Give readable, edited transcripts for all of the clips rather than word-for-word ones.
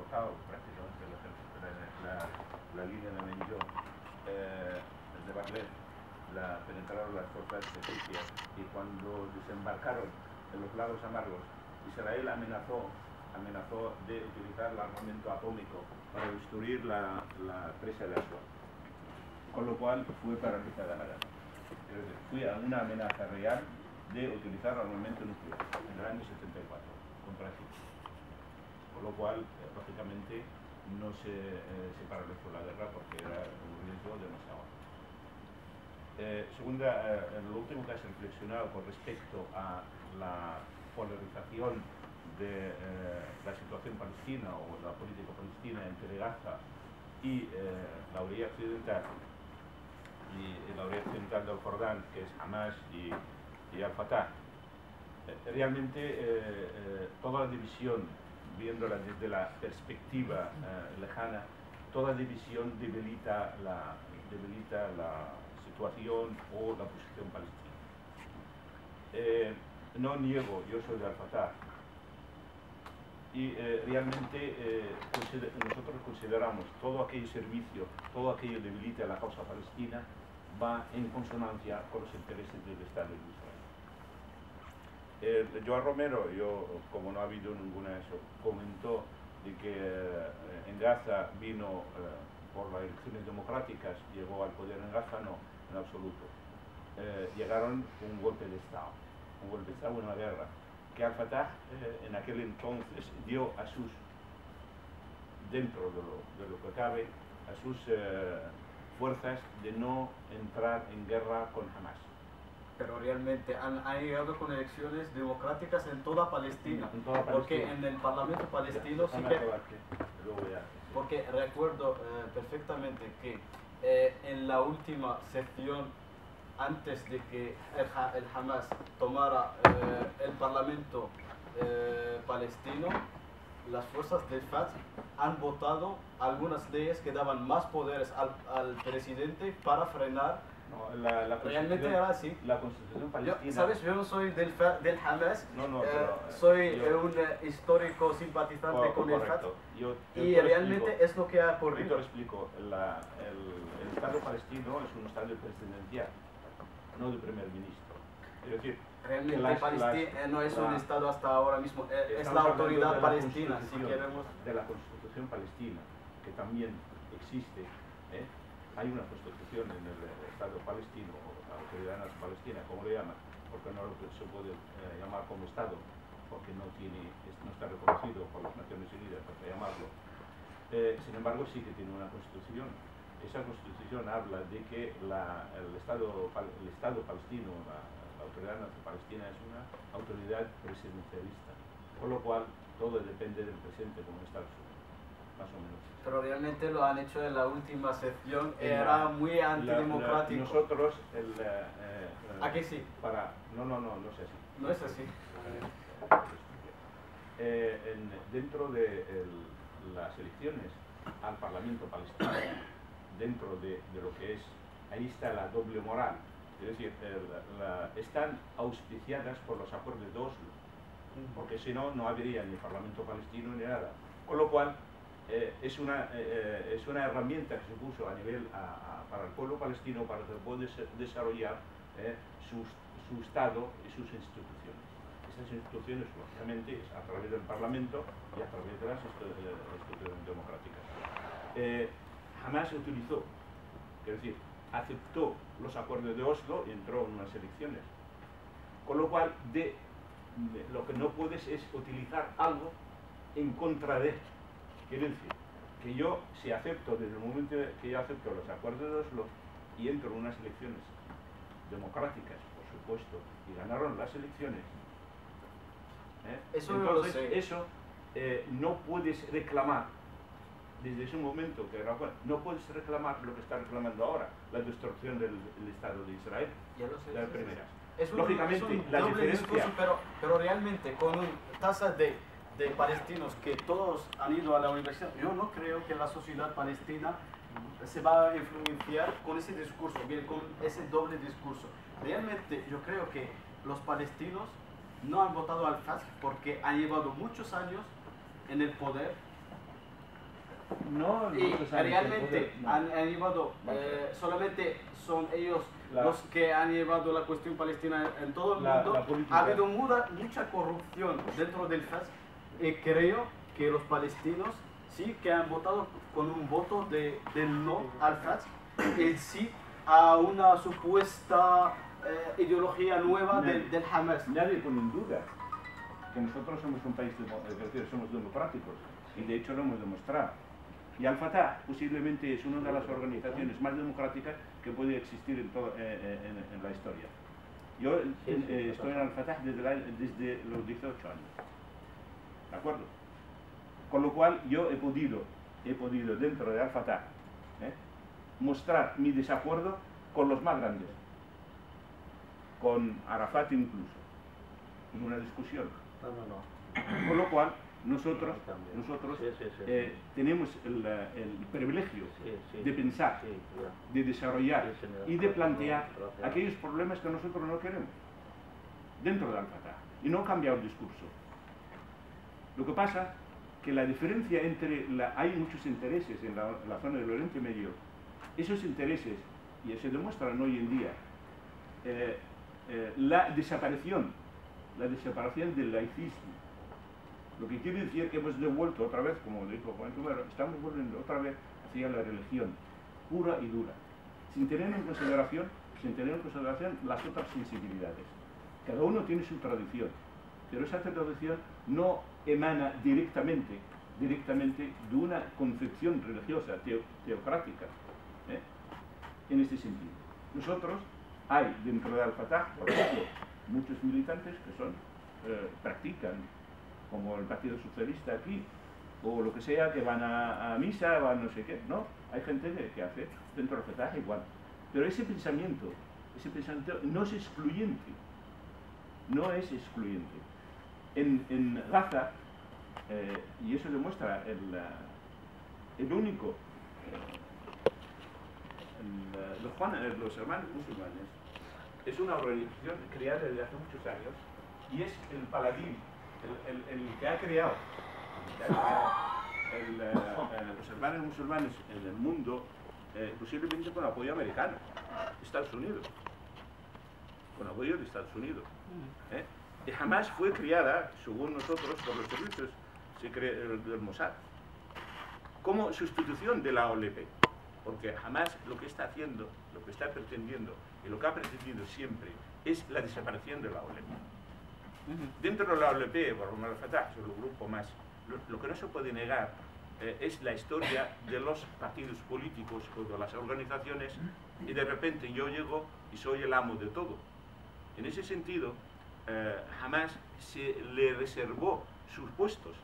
forzado prácticamente el ejército, la línea de Menjó, de Barlet, la penetraron las fuerzas egipcias, y cuando desembarcaron en los lagos amargos, Israel amenazó de utilizar el armamento atómico para destruir la presa de Aswad, con lo cual fue paralizada la guerra. Fue una amenaza real de utilizar armamento nuclear en el año 74 contra Egipto, con lo cual, lógicamente, no se paralizó la guerra porque era un riesgo demasiado alto. Lo último que has reflexionado con respecto a la polarización de la situación palestina o la política palestina entre Gaza y la orilla occidental del Jordán, que es Hamas y Al-Fatah. Realmente toda la división, viéndola desde la perspectiva lejana, toda división debilita la situación o la posición palestina. No niego, yo soy de Al-Fatah, y realmente nosotros consideramos todo aquel servicio, todo aquello que debilita la causa palestina va en consonancia con los intereses del Estado de Israel. Joan Romero, como no ha habido ninguna de eso, comentó de que en Gaza vino por las elecciones democráticas, llegó al poder en Gaza. No, en absoluto. Llegaron un golpe de Estado, una guerra, que Al-Fatah en aquel entonces dio a sus, dentro de lo que cabe, a sus fuerzas de no entrar en guerra con Hamas. Pero realmente han llegado con elecciones democráticas en toda Palestina, porque en el Parlamento palestino sí que... Porque recuerdo perfectamente que en la última sesión, antes de que el Hamas tomara el Parlamento palestino, las fuerzas del Fatah han votado algunas leyes que daban más poderes al presidente para frenar. No, realmente era así. La constitución palestina... ¿Sabes? Yo no soy del Hamas, pero soy un histórico simpatizante con el Fatah, y realmente es lo que ha ocurrido. Yo te lo explico. El Estado palestino es un Estado presidencial, no de primer ministro. Es decir, realmente Palestina no es un Estado hasta ahora mismo, es la autoridad palestina, si queremos. De la Constitución palestina, que también existe. Hay una constitución en el Estado palestino, o la autoridad palestina, como le llaman, porque no se puede llamar como Estado, porque no está reconocido por las Naciones Unidas para llamarlo. Sin embargo, sí que tiene una constitución. Esa constitución habla de que el Estado palestino, la autoridad palestina, es una autoridad presidencialista, con lo cual todo depende del presidente, como Estados Unidos, más o menos. Pero realmente lo han hecho en la última sesión, era muy antidemocrático. Nosotros, ¿a que sí? No es así. No es así. Dentro de las elecciones al Parlamento palestino, dentro de lo que es, ahí está la doble moral, es decir, están auspiciadas por los acuerdos de Oslo, porque si no, no habría ni Parlamento palestino ni nada, con lo cual es una herramienta que se puso a nivel para el pueblo palestino para que pueda desarrollar su Estado y sus instituciones. Esas instituciones, lógicamente, es a través del Parlamento y a través de las instituciones democráticas. Jamás se utilizó, es decir, aceptó los acuerdos de Oslo y entró en unas elecciones. Con lo cual, lo que no puedes es utilizar algo en contra de. Quiero decir, que yo, si acepto, desde el momento que yo acepto los acuerdos de Oslo y entro en unas elecciones democráticas, por supuesto, y ganaron las elecciones, eso entonces no lo sé. Eso no puedes reclamar desde ese momento que no puedes reclamar lo que está reclamando ahora, la destrucción del Estado de Israel. Ya lo sé, las primeras. Lógicamente, la diferencia... pero realmente con una tasa de palestinos que todos han ido a la universidad, yo no creo que la sociedad palestina se va a influenciar con ese discurso, bien, con ese doble discurso. Realmente yo creo que los palestinos no han votado al Fatah porque han llevado muchos años en el poder No, y realmente han llevado, solamente son ellos los que han llevado la cuestión palestina en todo el mundo. Ha habido mucha corrupción dentro del FAS y creo que los palestinos sí que han votado con un voto del no al FAS y sí a una supuesta ideología nueva del Hamas. Nadie pone en duda que nosotros somos un país somos democráticos y de hecho lo hemos demostrado. Y Al-Fatah posiblemente es una de las organizaciones más democráticas que puede existir en la historia. Yo estoy en Al-Fatah desde los 18 años. ¿De acuerdo? Con lo cual yo he podido dentro de Al-Fatah mostrar mi desacuerdo con los más grandes, con Arafat incluso, en una discusión. Con lo cual nosotros tenemos el privilegio de pensar, de desarrollar y de plantear aquellos problemas que nosotros no queremos dentro de Al-Fatah y no cambiar el discurso. Lo que pasa que la diferencia entre hay muchos intereses en la zona del Oriente Medio. Esos intereses, y se demuestran hoy en día, la desaparición del laicismo. Lo que quiere decir que hemos devuelto otra vez, como dijo Juan Tumero, estamos volviendo otra vez hacia la religión pura y dura, sin tener en consideración las otras sensibilidades. Cada uno tiene su tradición, pero esa tradición no emana directamente de una concepción religiosa, teocrática, en este sentido. Nosotros, hay dentro de Al-Fatah, por ejemplo, muchos militantes que practican, como el Partido Socialista aquí, o lo que sea, que van a misa, van no sé qué, ¿no? Hay gente que hace dentro del Fatah igual. Pero ese pensamiento no es excluyente. No es excluyente. En Gaza, y eso demuestra el único, los hermanos musulmanes, es una organización creada desde hace muchos años, y es el paladín, el que ha creado los hermanos musulmanes en el mundo, posiblemente con apoyo americano, Estados Unidos, con apoyo de Estados Unidos. Y jamás fue creada, según nosotros, por los servicios del Mossad, como sustitución de la OLP, porque jamás lo que está haciendo, lo que está pretendiendo y lo que ha pretendido siempre es la desaparición de la OLP. Dentro de la OLP, por lo Al-Fatah, es el grupo más. Lo que no se puede negar es la historia de los partidos políticos o de las organizaciones, y de repente yo llego y soy el amo de todo. En ese sentido, jamás se le reservó sus puestos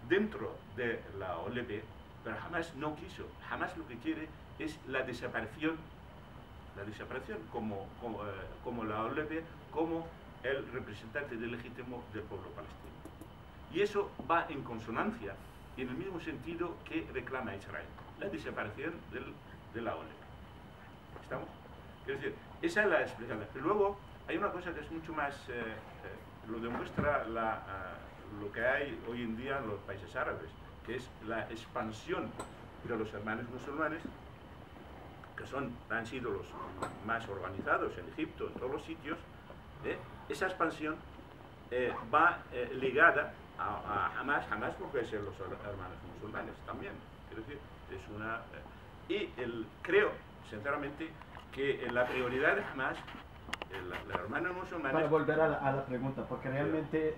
dentro de la OLP, pero jamás no quiso. Jamás lo que quiere es la desaparición como la OLP, como el representante legítimo del pueblo palestino. Y eso va en consonancia y en el mismo sentido que reclama Israel, la desaparición de la OLP. ¿Estamos? Es decir, esa es la explicación. Pero luego hay una cosa que es mucho más, lo demuestra lo que hay hoy en día en los países árabes, que es la expansión de los hermanos musulmanes, que han sido los más organizados en Egipto, en todos los sitios. Esa expansión va ligada a Hamas porque es los hermanos musulmanes también. Es decir, creo, sinceramente, que la prioridad de Hamas, los hermanos musulmanes... Para volver a la pregunta, porque realmente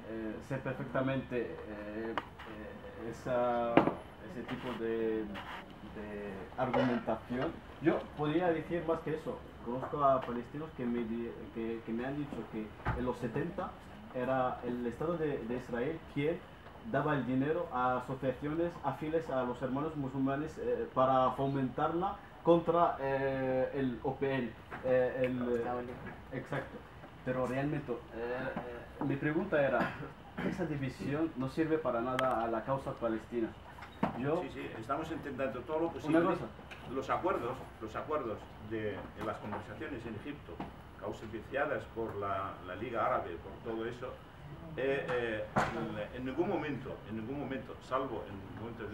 sé perfectamente ese tipo de argumentación. Yo podría decir más que eso. Conozco a palestinos que me han dicho que en los 70 era el Estado de Israel quien daba el dinero a asociaciones afines a los hermanos musulmanes para fomentarla contra el OPL. Exacto. Pero realmente, mi pregunta era, esa división no sirve para nada a la causa palestina. Sí, estamos intentando todo lo posible. Una cosa. Los acuerdos de las conversaciones en Egipto, auspiciadas por la Liga Árabe, por todo eso, en ningún momento, salvo en momentos de